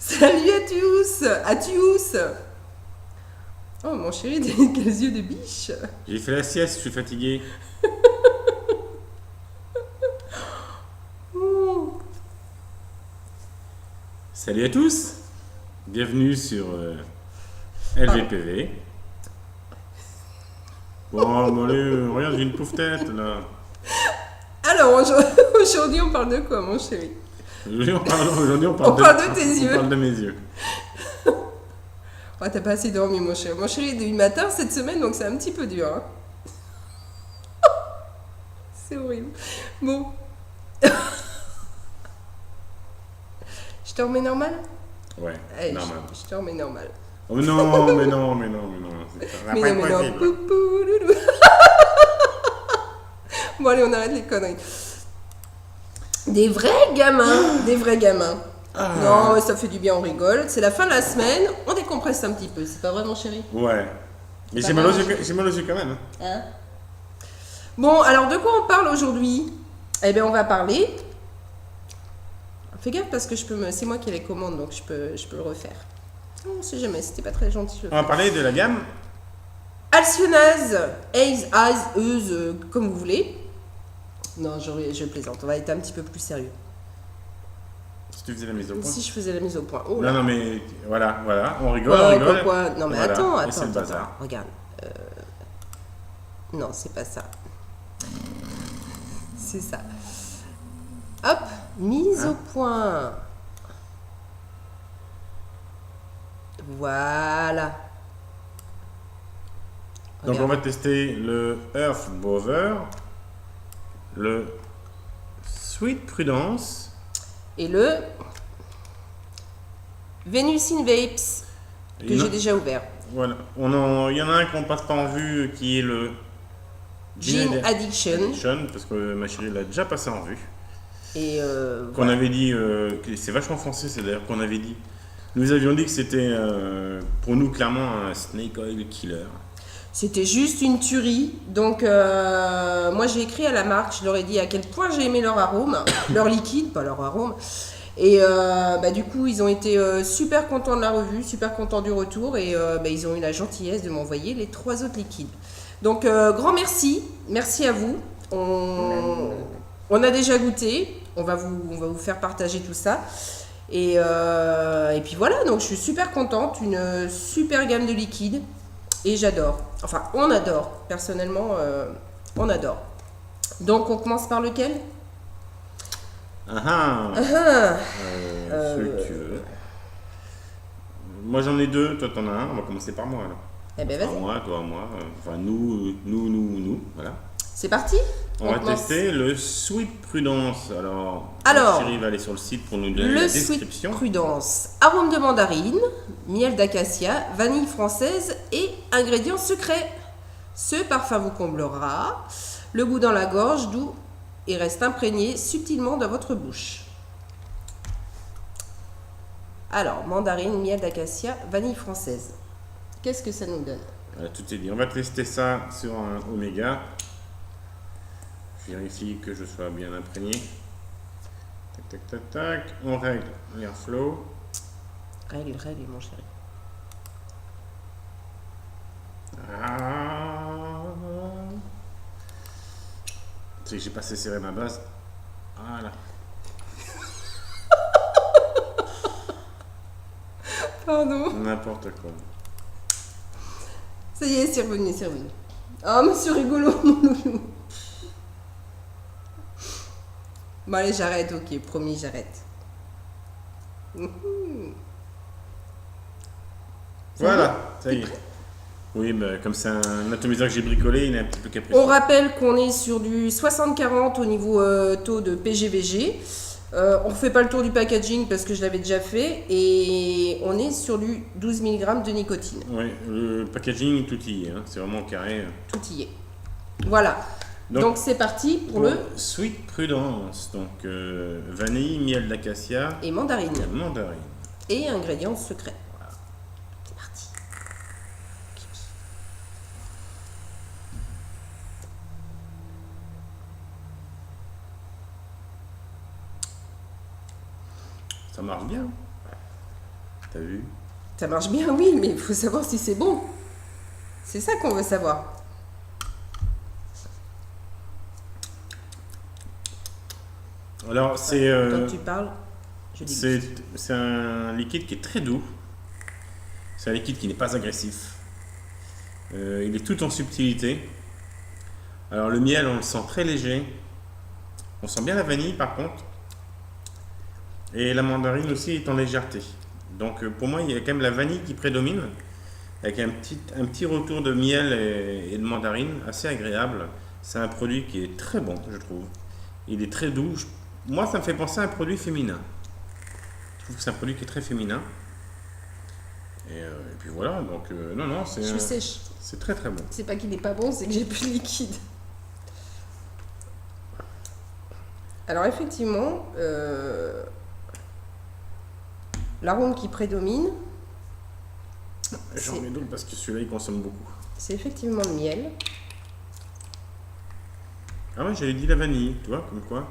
Salut à tous! À tous! Oh mon chéri, quels yeux de biche! J'ai fait la sieste, je suis fatigué. Salut à tous! Bienvenue sur LGPV. Bon, allez, regarde, j'ai une pauvre tête là. Alors, aujourd'hui, on parle de quoi, mon chéri? Aujourd'hui, on parle de tes yeux. On parle de mes yeux. Oh, t'as pas assez dormi, mon chéri. Mon chéri, du matin cette semaine, donc c'est un petit peu dur. Hein. C'est horrible. Bon. Je te remets normal? Ouais, Allez, normal. Je te remets normal. Oh, mais non. Ça va pas être possible. Poupou, loulou. Bon, allez, on arrête les conneries. Des vrais gamins. Ah. Non, ça fait du bien, on rigole. C'est la fin de la semaine, on décompresse un petit peu. C'est pas vrai, mon chéri? Ouais. Mais pas j'ai mal aux mal. yeux quand même. Hein? Bon, alors de quoi on parle aujourd'hui? Eh bien, on va parler. Fais gaffe parce que c'est moi qui ai les commandes, donc je peux le refaire. On sait jamais, c'était pas très gentil. On va parler de la gamme. Alcyonaze, Euse, comme vous voulez. Non, je plaisante. On va être un petit peu plus sérieux. Si tu faisais la mise au point. Si je faisais la mise au point. Oh, non, mais voilà, on rigole, oh, on rigole. Quoi. Non, mais voilà. attends, c'est le bazar. regarde. Non, c'est pas ça. C'est ça. Hop, mise au point. Voilà. Donc Regarde. on va tester le Earth Bover, le Sweet Prudence Et le Venus in Vapes que j'ai déjà ouvert. Voilà, il y en a un qu'on passe pas en vue qui est le Gin Addiction. parce que ma chérie l'a déjà passé en vue. Et Qu'on voilà. avait dit, que c'est vachement français, c'est d'ailleurs qu'on avait dit. Nous avions dit que c'était pour nous clairement un snake oil killer. C'était juste une tuerie. Donc, moi, j'ai écrit à la marque, je leur ai dit à quel point j'ai aimé leur arôme, leur liquide, pas leur arôme. Et du coup, ils ont été super contents de la revue, super contents du retour. Et ils ont eu la gentillesse de m'envoyer les 3 autres liquides. Donc, grand merci. Merci à vous. On a déjà goûté. On va vous faire partager tout ça. Et puis voilà, donc je suis super contente. Une super gamme de liquides. Et j'adore. Enfin, on adore. Personnellement, on adore. Donc, on commence par lequel? Celui que tu veux. Moi j'en ai 2, toi t'en as un. On va commencer par moi alors. Eh ben vas-y. Moi, toi, moi. Enfin, nous. Voilà. C'est parti? On va commence. tester le Sweet Prudence. Alors, chérie va aller sur le site pour nous donner la Le description. Sweet Prudence. Arôme de mandarine, miel d'acacia, vanille française et ingrédients secrets. Ce parfum vous comblera. Le goût dans la gorge, doux et reste imprégné subtilement dans votre bouche. Alors, mandarine, miel d'acacia, vanille française. Qu'est-ce que ça nous donne? Voilà, tout est dit. On va tester ça sur un Oméga. Je vérifie que je sois bien imprégné. Tac. On règle l'airflow. Règle, mon chéri. Tu sais que j'ai pas assez serré ma base. Voilà. Pardon. N'importe quoi. Ça y est, c'est revenu. Oh, monsieur rigolo, mon loulou. Bon, allez, j'arrête, ok, promis, j'arrête. Voilà, ça y est. Oui, comme c'est un atomiseur que j'ai bricolé, il est un petit peu capricieux. On rappelle qu'on est sur du 60-40 au niveau taux de PGVG. On ne refait pas le tour du packaging parce que je l'avais déjà fait. Et on est sur du 12 mg de nicotine. Oui, le packaging, tout y est. Hein. C'est vraiment carré. Tout y est. Voilà. Donc c'est parti pour le Sweet Prudence. Donc vanille, miel d'acacia et mandarine. Mandarine. Et ingrédients secrets. Voilà. C'est parti. Ça marche bien. T'as vu? Ça marche bien, oui, mais il faut savoir si c'est bon. C'est ça qu'on veut savoir. Alors, c'est Quand tu parles, je dis. c'est un liquide qui est très doux. C'est un liquide qui n'est pas agressif. Il est tout en subtilité. Alors, le miel, on le sent très léger. On sent bien la vanille, par contre. Et la mandarine aussi est en légèreté. Donc, pour moi, il y a quand même la vanille qui prédomine, avec un petit retour de miel et de mandarine assez agréable. C'est un produit qui est très bon, je trouve. Il est très doux. Moi, ça me fait penser à un produit féminin. Je trouve que c'est un produit qui est très féminin. Et puis voilà, donc non, Je suis sèche. c'est très très bon. C'est pas qu'il n'est pas bon, c'est que j'ai plus de liquide. Alors effectivement, l'arôme qui prédomine, J'en mets d'autres parce que celui-là, il consomme beaucoup. c'est effectivement le miel. Ah ouais, j'avais dit la vanille, tu vois, comme quoi.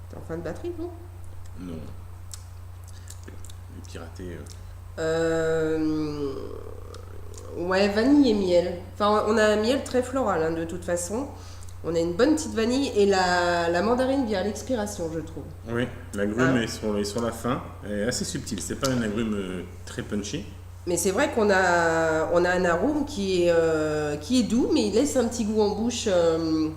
T'es en fin de batterie, non? Non. Les piratés. Ouais, vanille et miel. Enfin, on a un miel très floral, hein, de toute façon. On a une bonne petite vanille et la mandarine vient à l'expiration, je trouve. Oui, l'agrume est sur la fin. Elle est assez subtile. C'est pas un agrume très punchy. Mais c'est vrai qu'on a un arôme qui est doux, mais il laisse un petit goût en bouche, un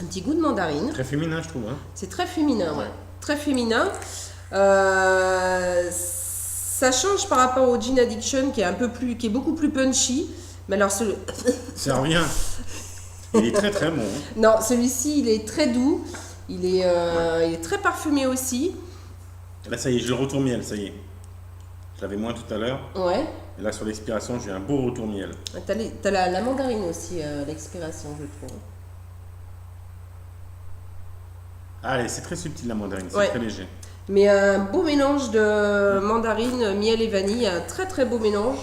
petit goût de mandarine. Très féminin, je trouve. Hein. C'est très féminin, ouais. Ouais. Très féminin. Ça change par rapport au Gin Addiction qui est beaucoup plus punchy. Mais alors Ça revient. Il est très très bon. Hein. non, celui-ci il est très doux. Il est très parfumé aussi. Là, ça y est, j'ai le retour miel, ça y est. Je l'avais moins tout à l'heure. Ouais. Et là, sur l'expiration, j'ai un beau retour miel. T'as la mandarine aussi à l'expiration, je trouve. Allez, c'est très subtil la mandarine, c'est Ouais. très léger. Mais un beau mélange de mandarine, miel et vanille, un très très beau mélange.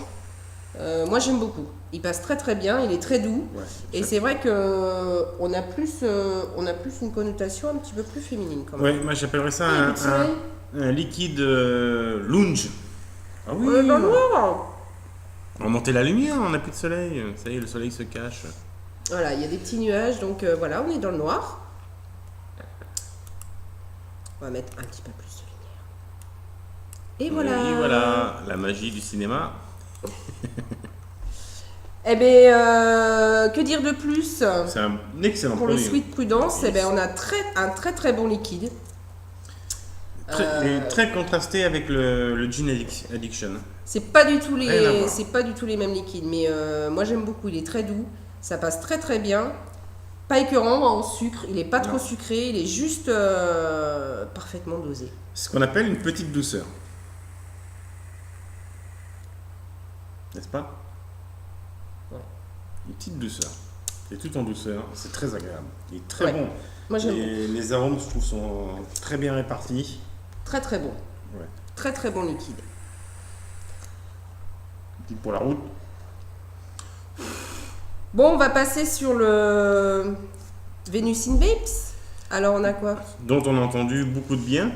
Moi j'aime beaucoup. Il passe très très bien, il est très doux. Ouais, Et c'est vrai que on a plus une connotation un petit peu plus féminine quand même. ouais, moi j'appellerais ça Ah, petit soleil. un liquide lounge. Ah oui, On est dans le noir. on va monter la lumière, on n'a plus de soleil. Ça y est, le soleil se cache. Voilà, il y a des petits nuages, donc voilà, on est dans le noir. On va mettre un petit peu plus de lumière. Et voilà. Et voilà, la magie du cinéma. Eh bien, que dire de plus C'est un excellent pour le produit. Sweet Prudence? Eh ben, on a un très très bon liquide. Et très contrasté avec le Gin Addiction. C'est pas du tout Rien à les, voir. c'est pas du tout les mêmes liquides, mais moi j'aime beaucoup. Il est très doux, ça passe très très bien. Pas écœurant en sucre, il est pas trop Non. sucré, il est juste parfaitement dosé. Ce qu'on appelle une petite douceur. N'est-ce pas? Ouais. Une petite douceur. C'est tout en douceur, c'est très agréable. Il est très Ouais. bon. Moi j'aime Et les arômes, je trouve, sont très bien répartis. très très bon, Ouais. très très bon liquide. Petit pour la route. Bon, on va passer sur le Venus in Vapes. Alors on a quoi? Dont on a entendu beaucoup de bien.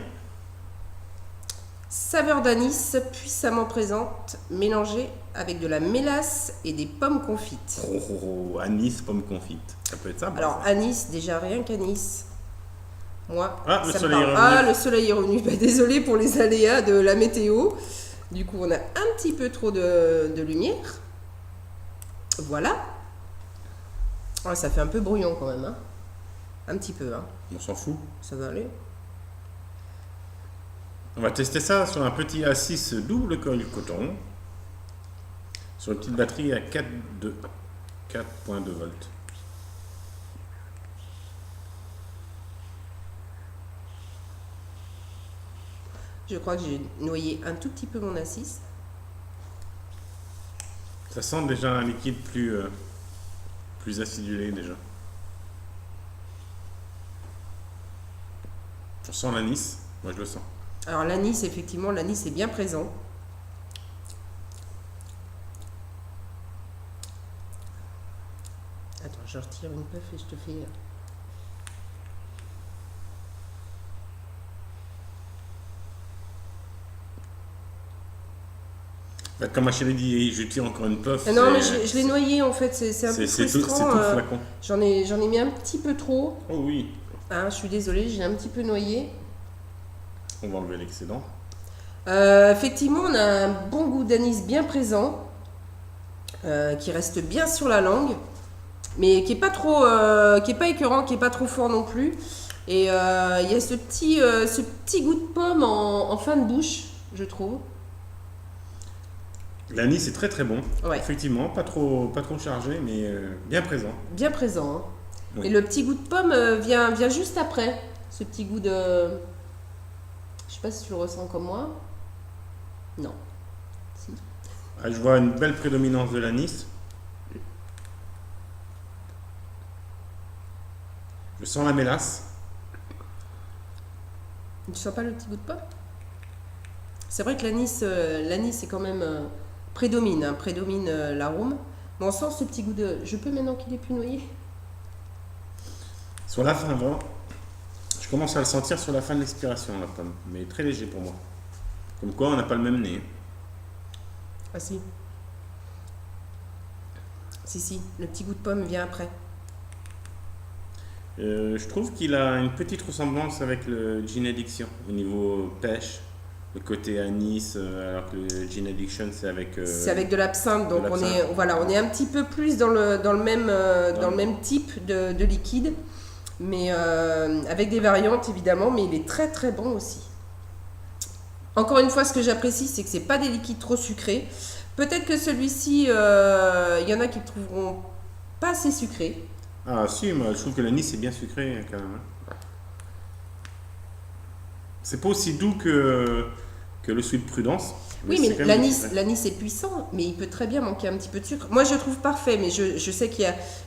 Saveur d'anis puissamment présente, mélangée avec de la mélasse et des pommes confites. Anis, pomme confite. Ça peut être ça. bon, Alors ça. anis, déjà rien qu'anis. Moi, Ah, le ça me soleil parle. est revenu. Ah, le soleil est revenu. Bah, désolé pour les aléas de la météo. Du coup, on a un petit peu trop de lumière. Voilà. Ah, ça fait un peu brouillon quand même. Hein. Un petit peu, hein. On s'en fout. Ça va aller. On va tester ça sur un petit A6 double coil coton. Sur une petite batterie à 4,2 volts. Je crois que j'ai noyé un tout petit peu mon A6. Ça sent déjà un liquide plus acidulé déjà. On sent l'anis, moi je le sens. Alors l'anis, effectivement, l'anis est bien présent. Attends, je retire une puff et je te fais... Bah, comme Achille dit, je tire encore une puff. Ah non, mais je l'ai noyé en fait, c'est un peu c'est frustrant. tout le flacon. J'en ai mis un petit peu trop. Oh oui, Hein, je suis désolée, j'ai un petit peu noyé. on va enlever l'excédent. Effectivement, on a un bon goût d'anis bien présent, qui reste bien sur la langue, mais qui est pas trop, qui est pas écœurant, qui est pas trop fort non plus. Et il y a ce petit goût de pomme en fin de bouche, je trouve. L'anis est très très bon. Ouais. Effectivement, pas trop chargé, mais bien présent. Bien présent. Hein. Oui. Et le petit goût de pomme vient juste après. Ce petit goût de... Je sais pas si tu le ressens comme moi. Non. Si. Ah, je vois une belle prédominance de l'anis. Je sens la mélasse. Tu sens pas le petit goût de pomme? C'est vrai que l'anis est quand même... prédomine l'arôme. Mais on sent ce petit goût de... Je peux maintenant qu'il est plus noyé? Sur la fin, vraiment, je commence à le sentir sur la fin de l'expiration, la pomme. Mais très léger pour moi. Comme quoi, on n'a pas le même nez. Ah si. Si, le petit goût de pomme vient après. Je trouve qu'il a une petite ressemblance avec le Gin Addiction au niveau pêche, le côté anis, alors que le Gin Addiction c'est avec. C'est avec de l'absinthe, donc de on l'absinthe. est un petit peu plus dans le même type de liquide, mais avec des variantes évidemment, mais il est très très bon aussi. Encore une fois, ce que j'apprécie, c'est que c'est pas des liquides trop sucrés. Peut-être que celui-ci, il y en a qui le trouveront pas assez sucré. Ah si, moi je trouve que l'anis est bien sucré quand même. Hein. C'est pas aussi doux que le Sweet Prudence. Oui, c'est mais quand même sucré. l'anis est puissant, mais il peut très bien manquer un petit peu de sucre. Moi, je le trouve parfait, mais je sais qu'il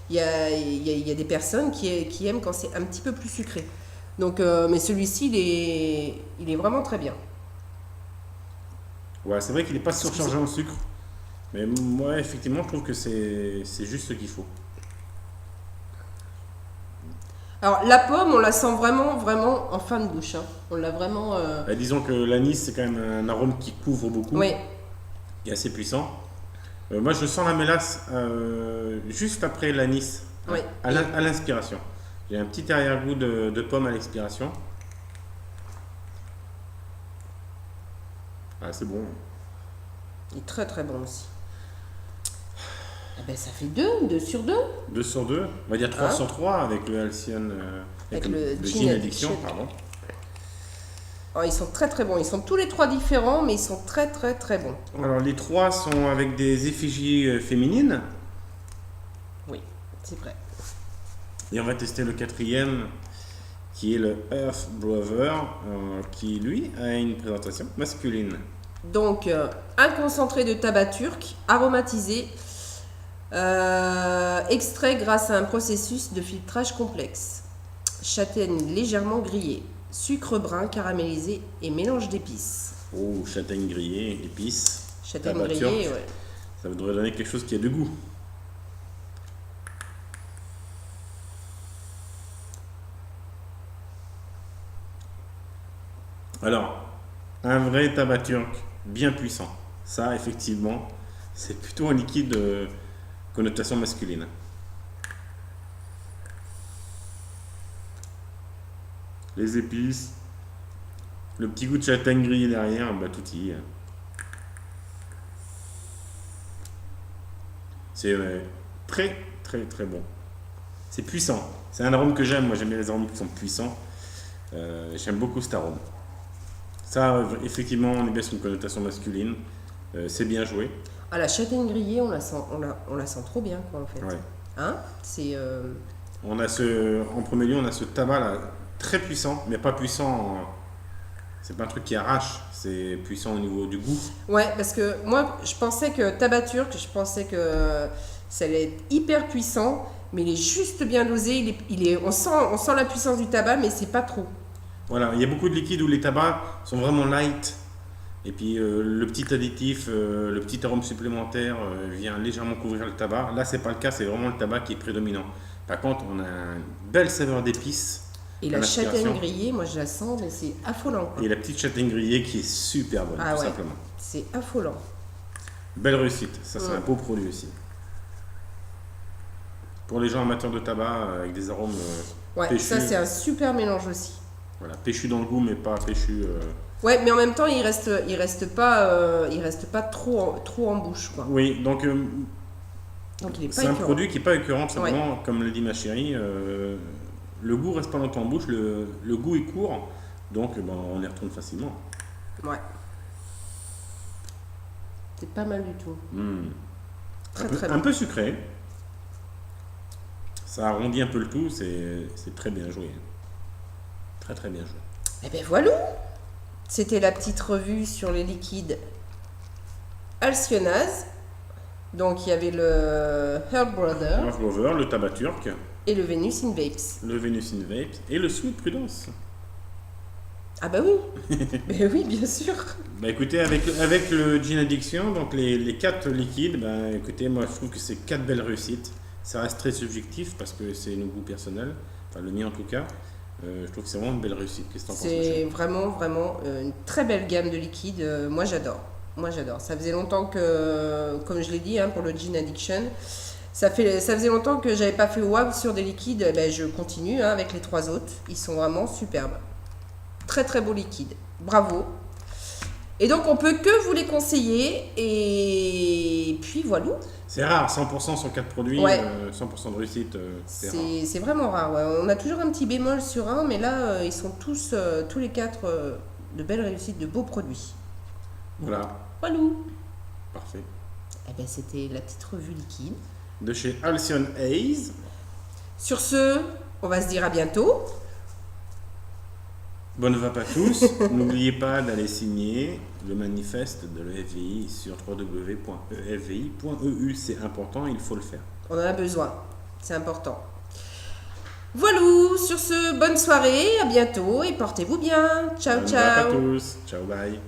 y a des personnes qui aiment quand c'est un petit peu plus sucré. Donc, mais celui-ci, il est vraiment très bien. Ouais, c'est vrai qu'il n'est pas surchargé en sucre. Mais moi, effectivement, je trouve que c'est juste ce qu'il faut. Alors, la pomme, on la sent vraiment, vraiment en fin de bouche. Hein. On l'a vraiment... Bah, disons que l'anis, c'est quand même un arôme qui couvre beaucoup, Oui, qui est assez puissant. Moi, je sens la mélasse juste après l'anis, oui. à l'inspiration. J'ai un petit arrière-goût de pomme à l'expiration. Ah, c'est bon. Il est très, très bon aussi. Eh ben, ça fait 2 sur 2. 2 sur 2, on va dire 3 Hein sur 3 avec le Halcyon, Avec le Gin Addiction, pardon. Alors, ils sont très, très bons. Ils sont tous les 3 différents, mais ils sont très, très, très bons. Alors, les 3 sont avec des effigies féminines. Oui, c'est vrai. Et on va tester le 4e, qui est le Earth Brother, qui lui a une présentation masculine. Donc, un concentré de tabac turc aromatisé, extrait grâce à un processus de filtrage complexe. Châtaigne légèrement grillée, sucre brun caramélisé et mélange d'épices. Oh, châtaigne grillée, épices. Châtaigne tabac grillée, turc. ouais. Ça devrait donner quelque chose qui a de goût. Alors, un vrai tabac turc bien puissant. Ça, effectivement, c'est plutôt un liquide de connotation masculine. Les épices, le petit goût de châtaigne grillée derrière, bah tout y est. C'est très très très bon. C'est puissant. C'est un arôme que j'aime. Moi, j'aime bien les arômes qui sont puissants. J'aime beaucoup cet arôme. Ça, effectivement, on est bien sur une connotation masculine. C'est bien joué. Ah, la châtaigne grillée, on la sent trop bien, quoi, en fait. Ouais. Hein? C'est... En premier lieu, on a ce tabac là, très puissant, mais pas puissant. C'est pas un truc qui arrache, c'est puissant au niveau du goût. Ouais, parce que moi, je pensais que tabac turc, ça allait être hyper puissant, mais il est juste bien dosé. On sent la puissance du tabac, mais c'est pas trop. Voilà, il y a beaucoup de liquides où les tabacs sont vraiment light. Et puis le petit additif, le petit arôme supplémentaire vient légèrement couvrir le tabac. Là, c'est pas le cas, c'est vraiment le tabac qui est prédominant. Par contre, on a une belle saveur d'épices. Et la châtaigne grillée, moi je la sens, mais c'est affolant, quoi. Et la petite châtaigne grillée qui est super bonne, Ah tout ouais, simplement. c'est affolant. Belle réussite, ça c'est un beau produit aussi. Pour les gens amateurs de tabac avec des arômes Ouais, péchus. ça c'est un super mélange aussi. Voilà, péchu dans le goût, mais pas péchu. Ouais, mais en même temps, il reste pas trop en bouche, quoi. Oui, donc Donc il est pas c'est un écœurant. produit qui n'est pas écœurant, simplement, comme le dit ma chérie. Le goût reste pas longtemps en bouche, le goût est court, donc on y retourne facilement. Ouais. C'est pas mal du tout. Un peu sucré. Ça arrondit un peu le tout, c'est très bien joué. Très très bien joué. Et ben voilà. C'était la petite revue sur les liquides Alcyonaz. Donc il y avait le Herb Brother Earth Rover, le tabac turc, et le Venus in Vapes. le Venus in Vapes et le Sweet Prudence. Ah bah oui. Ben oui, bien sûr. Bah écoutez, avec le Gin Addiction, donc les 4 liquides, bah écoutez, moi je trouve que c'est 4 belles réussites. Ça reste très subjectif parce que c'est nos goûts personnels, enfin le mien en tout cas. Je trouve que c'est vraiment une belle réussite. Qu'est-ce que t'en penses, C'est Michel ? vraiment une très belle gamme de liquides. Moi j'adore. Ça faisait longtemps que, comme je l'ai dit, pour le Gin Addiction, ça faisait longtemps que j'avais pas fait WAV sur des liquides. Ben, je continue avec les 3 autres. Ils sont vraiment superbes. Très très beaux liquides. Bravo. Et donc on peut que vous les conseiller. Et puis voilà. C'est rare, 100% sur 4 produits, Ouais. 100% de réussite, c'est rare. C'est vraiment rare. Ouais. On a toujours un petit bémol sur un, mais là ils sont tous les 4 de belles réussites, de beaux produits. Voilà, Voilà. parfait. Eh ben, c'était la petite revue liquide. De chez Alcyon Hayes. Sur ce, on va se dire à bientôt. Bonne vape à tous. N'oubliez pas d'aller signer le manifeste de l'EFVI sur www.efvi.eu. C'est important, il faut le faire. On en a besoin. C'est important. Voilà. Sur ce, bonne soirée, à bientôt et portez-vous bien. Ciao, Bonne vape à ciao. tous. Ciao, bye.